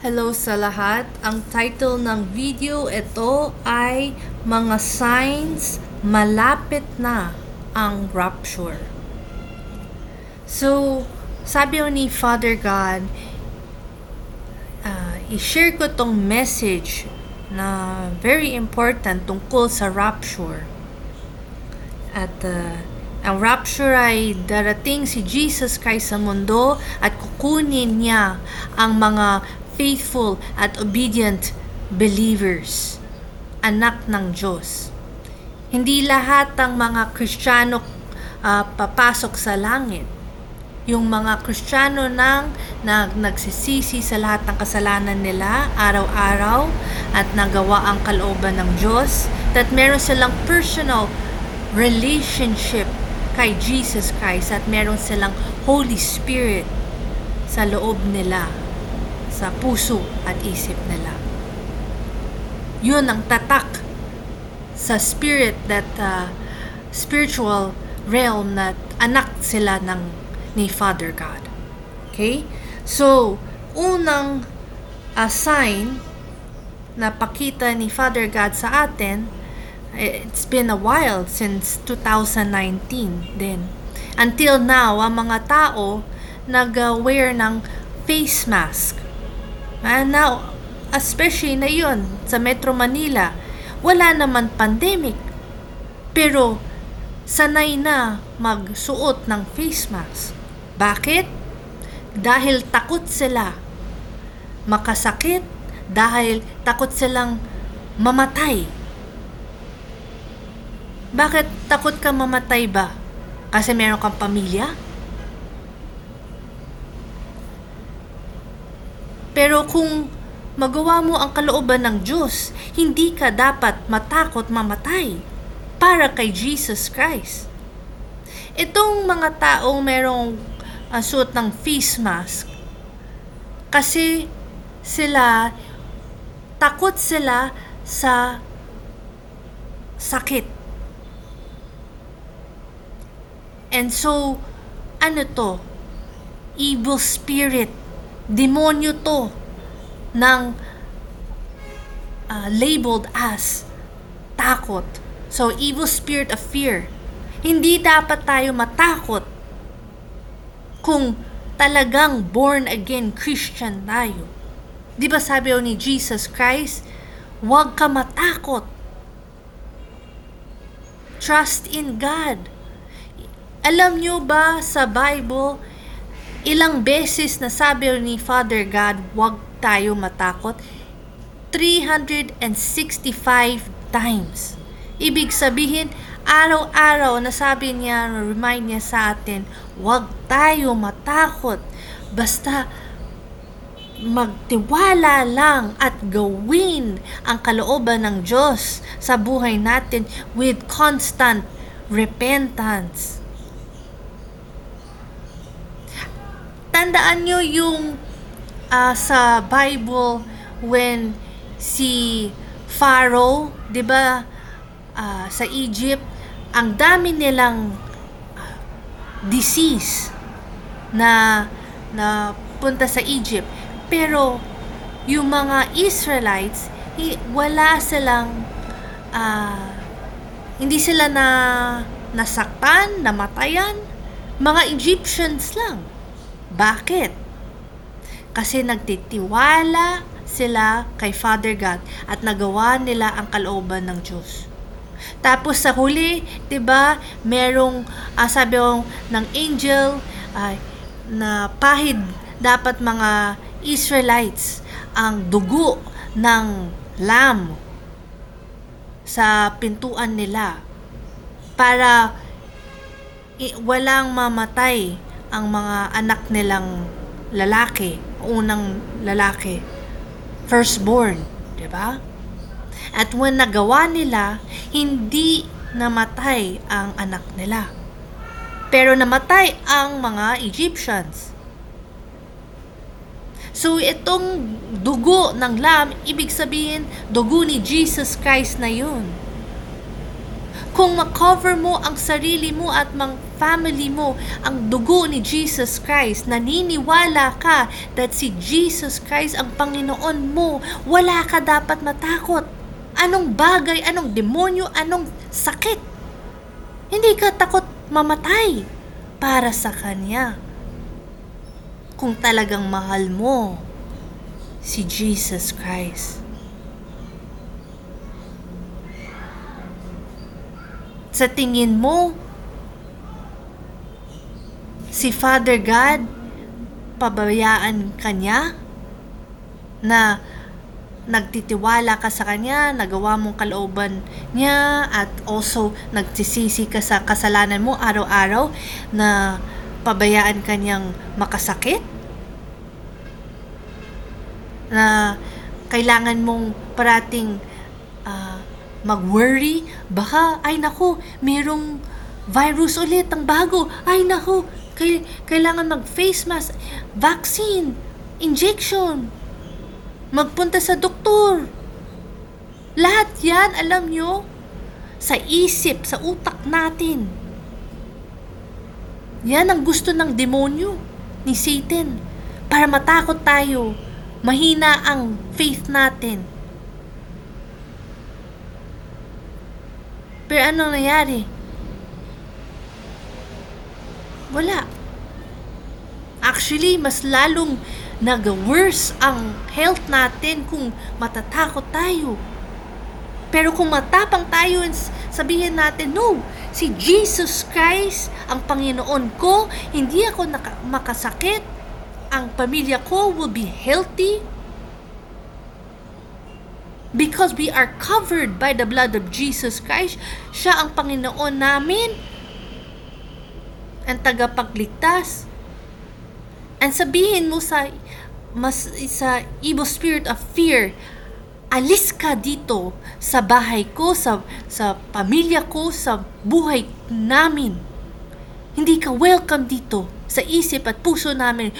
Hello sa lahat. Ang title ng video ito ay Mga Signs Malapit na ang Rapture. So, sabi ni Father God, i-share ko tong message na very important tungkol sa rapture. At ang rapture ay darating si Jesus Christ sa mundo at kukunin niya ang mga faithful at obedient believers, anak ng Diyos. Hindi lahat ng mga Kristiyano papasok sa langit. Yung mga Kristiyano nagsisisi sa lahat ng kasalanan nila araw-araw at nagawa ang kalooban ng Diyos, that meron silang personal relationship kay Jesus Christ at meron silang Holy Spirit sa loob nila, sa puso at isip nila. Yun ang tatak sa spirit, that spiritual realm, na anak sila ni Father God. Okay? So, unang sign na pakita ni Father God sa atin, it's been a while since 2019 din. Until now, ang mga tao nag-wear ng face mask. Now, especially na yun, sa Metro Manila, wala naman pandemic. Pero, sanay na magsuot ng face mask. Bakit? Dahil takot sila makasakit, dahil takot silang mamatay. Bakit takot ka mamatay ba? Kasi meron kang pamilya? Pero kung magawa mo ang kalooban ng Diyos, hindi ka dapat matakot mamatay para kay Jesus Christ. Itong mga taong merong suot ng face mask, kasi takot sila sa sakit. And so, ano to? Evil spirit. Demonyo to ng labeled as takot. So, evil spirit of fear. Hindi dapat tayo matakot kung talagang born again Christian tayo. Di ba sabi ni Jesus Christ, huwag ka matakot. Trust in God. Alam nyo ba sa Bible, ilang beses na sabi ni Father God, huwag tayo matakot? 365 times. Ibig sabihin, araw-araw na sabi niya, remind niya sa atin, huwag tayo matakot. Basta magtiwala lang at gawin ang kalooban ng Diyos sa buhay natin with constant repentance. Tandaan nyo yung sa Bible when si Pharaoh, 'di ba, sa Egypt, ang dami nilang disease na punta sa Egypt. Pero yung mga Israelites, wala silang hindi sila nasaktan, namatayan. Mga Egyptians lang. Bakit? Kasi nagtitiwala sila kay Father God at nagawa nila ang kalooban ng Diyos. Tapos sa huli, 'di ba, merong sabi ng angel na pahid dapat mga Israelites ang dugo ng lamb sa pintuan nila para walang mamatay ang mga anak nilang lalaki, unang lalaki, firstborn, 'di ba? At when nagawa nila, hindi namatay ang anak nila. Pero namatay ang mga Egyptians. So itong dugo ng lamb, ibig sabihin, dugo ni Jesus Christ na yun. Kung makover mo ang sarili mo at family mo ang dugo ni Jesus Christ, naniniwala ka that si Jesus Christ ang Panginoon mo, wala ka dapat matakot. Anong bagay, anong demonyo, anong sakit. Hindi ka takot mamatay para sa Kanya. Kung talagang mahal mo si Jesus Christ. Sa tingin mo, si Father God, pabayaan ka niya? Na nagtitiwala ka sa Kanya, nagawa mong kalooban niya, at also nagsisisi ka sa kasalanan mo araw-araw, na pabayaan ka niyang makasakit? Na kailangan mong parating mag-worry, baka, ay naku, merong virus ulit, ang bago, ay naku, kailangan mag-face mask, vaccine, injection, magpunta sa doktor. Lahat yan, alam nyo, sa isip, sa utak natin. Yan ang gusto ng demonyo, ni Satan, para matakot tayo, mahina ang faith natin. Pero ano nangyari? Wala. Actually, mas lalong nag-worse ang health natin kung matatakot tayo. Pero kung matapang tayo, sabihin natin, no, si Jesus Christ ang Panginoon ko, hindi ako makasakit, ang pamilya ko will be healthy, because we are covered by the blood of Jesus Christ. Siya ang Panginoon namin, ang tagapagligtas. And sabihin mo sa evil spirit of fear, alis ka dito sa bahay ko, sa pamilya ko, sa buhay namin. Hindi ka welcome dito sa isip at puso namin.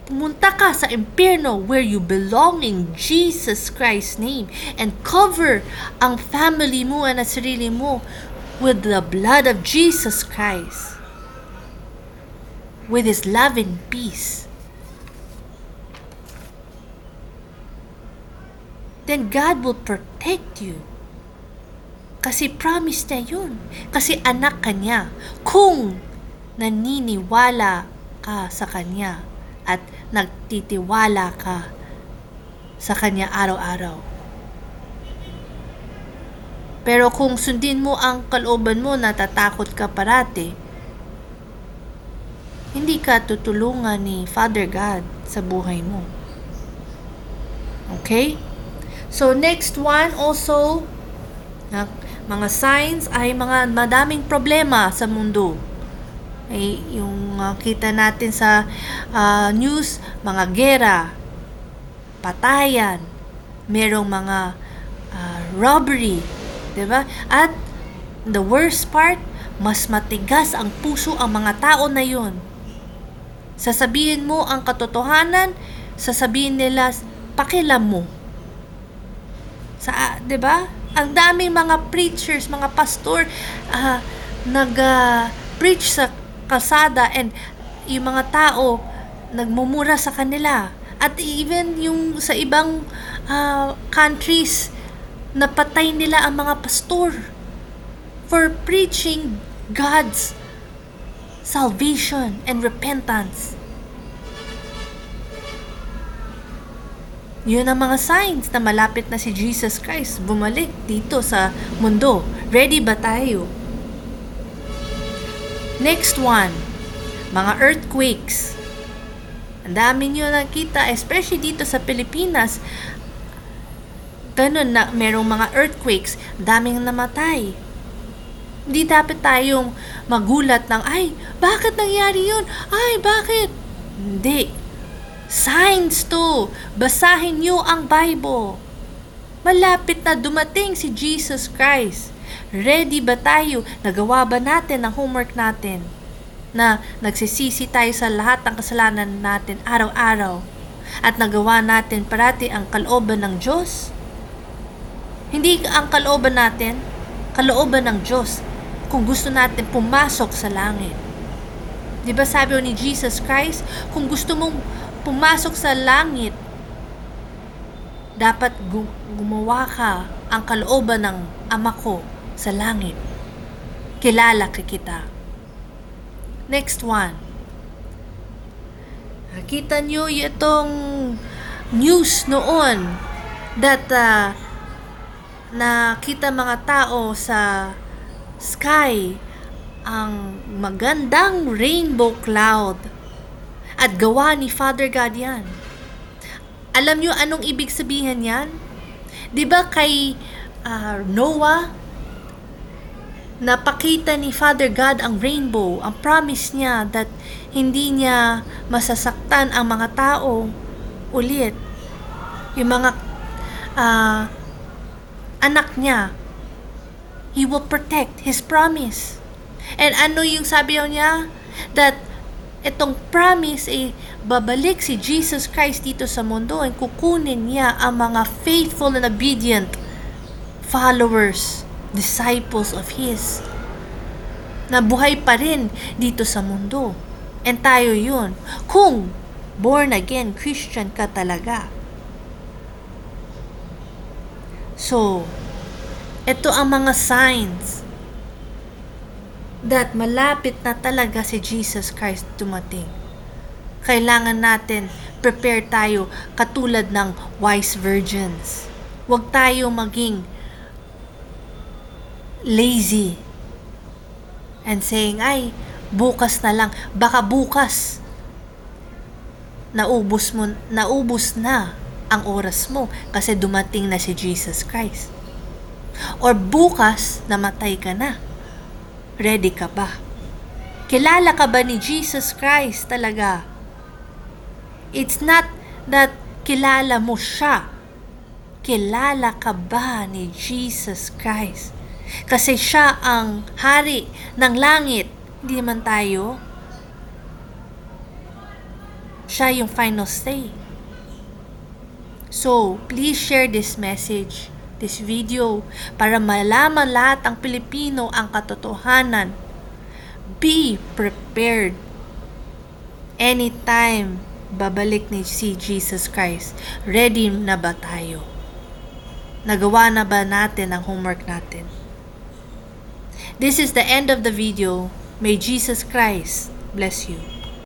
Pumunta ka sa impyerno where you belong in Jesus Christ's name, and cover ang family mo at sarili mo with the blood of Jesus Christ, with His love and peace. Then God will protect you. Kasi promise niya yun. Kasi anak ka niya. Kung naniniwala ka sa Kanya at nagtitiwala ka sa Kanya araw-araw. Pero kung sundin mo ang kalooban mo, natatakot ka parati, hindi ka tutulungan ni Father God sa buhay mo. Okay? So next one also, mga signs ay mga madaming problema sa mundo. Ay, yung kita natin sa news, mga gera, patayan, merong mga robbery, diba? At the worst part, mas matigas ang puso ang mga tao na yun. Sasabihin mo ang katotohanan, sasabihin nila, pakialam mo. Diba? Ang daming mga preachers, mga pastor, nag-preach sa kalsada, and yung mga tao nagmumura sa kanila. At even yung sa ibang countries, napatay nila ang mga pastor for preaching God's salvation and repentance. Yun ang mga signs na malapit na si Jesus Christ bumalik dito sa mundo. Ready ba tayo? Next one, mga earthquakes. Ang dami nyo nakita, especially dito sa Pilipinas. Ganun na, merong mga earthquakes, daming namatay. Hindi dapat tayong magulat ng, ay, bakit nangyari yun? Ay, bakit? Hindi. Signs to. Basahin nyo ang Bible. Malapit na dumating si Jesus Christ. Ready ba tayo? Nagawa ba natin ang homework natin? Na nagsisisi tayo sa lahat ng kasalanan natin araw-araw? At nagawa natin parati ang kalooban ng Diyos? Hindi ang kalooban natin, kalooban ng Diyos. Kung gusto natin pumasok sa langit. Di ba sabi ni Jesus Christ, kung gusto mong pumasok sa langit, dapat gumawa ka ang kalooban ng Ama ko sa langit. Kilala kita. Next one. Nakita nyo itong news noon that nakita mga tao sa sky ang magandang rainbow cloud at gawa ni Father God yan. Alam nyo anong ibig sabihin yan? Diba kay Noah, napakita ni Father God ang rainbow, ang promise niya that hindi niya masasaktan ang mga tao ulit. Yung mga anak niya, He will protect His promise. And ano yung sabi niya? That itong promise babalik si Jesus Christ dito sa mundo at kukunin niya ang mga faithful and obedient followers, disciples of His, na buhay pa rin dito sa mundo. And tayo yun, kung born again Christian ka talaga. So, ito ang mga signs that malapit na talaga si Jesus Christ dumating. Kailangan natin prepare tayo katulad ng wise virgins. Huwag tayo maging lazy and saying, ay, bukas na lang. Baka bukas naubos na ang oras mo kasi dumating na si Jesus Christ. Or bukas namatay ka na. Ready ka ba? Kilala ka ba ni Jesus Christ talaga? It's not that kilala mo siya. Kilala ka ba ni Jesus Christ? Kasi siya ang hari ng langit. Hindi man tayo. Siya yung final say. So, please share this message, this video, para malaman lahat ng Pilipino ang katotohanan. Be prepared. Anytime babalik ni si Jesus Christ, ready na ba tayo? Nagawa na ba natin ang homework natin? This is the end of the video. May Jesus Christ bless you.